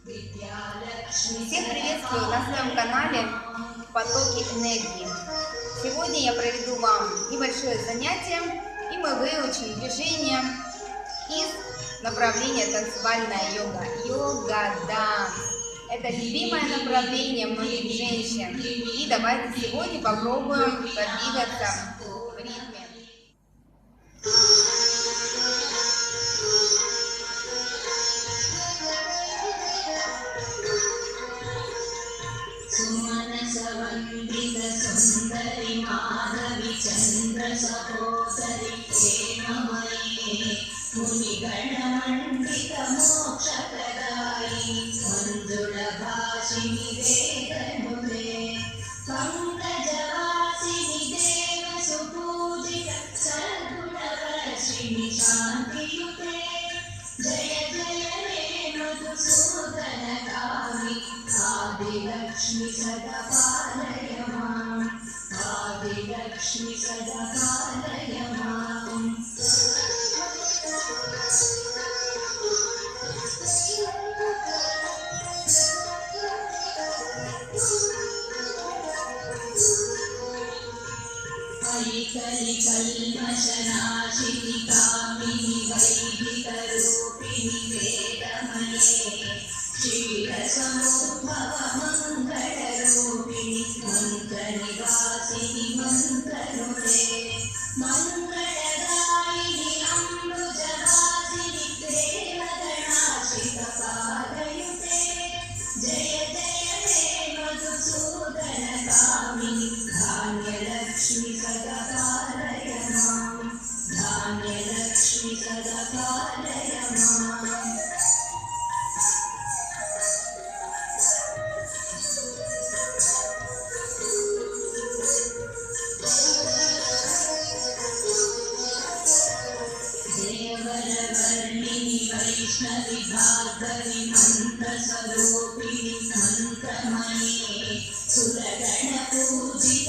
Всех приветствую на своем канале «Потоки энергии». Сегодня я проведу вам небольшое занятие, и мы выучим движение из направления танцевальная йога. Йога-данс. Это любимое направление многих женщин. И давайте сегодня попробуем подвигаться в ритме. सुमनसवन्दित सुन्दरि माधवि चन्द्र सहोदरि प्रेममयी मुनिगणमण्डित मोक्षप्रदायिनि मञ्जुलभाषिणि वेदनुते पङ्कजवासिनि देवसुपूजित सद्गुणवर्षिणि शान्तियुते जय जय रेणुसुसूदनकामि आदिलक्ष्मी सदा पालय माम् आदिलक्ष्मी सदा पालय माम् ऐकलि कल्मषनाशिनि कामिनि वैदिकरूपिणि वेदमये क्षीरसमुद्भव मङ्गलरूपिणि मन्त्रनिवासिनि मन्त्रनुते मङ्गलदायिनि अम्बुजवासिनि देवगणाश्रितपादयुते जय जय हे मधुसूदनकामिनि धान्यलक्ष्मी सदा पालय माम् धान्यलक्ष्मी सदा पालय माम् देवरवर्णिनि वैष्णवि भार्गवि मन्त्रस्वरूपिणि मन्त्रमये सुरगणपूजित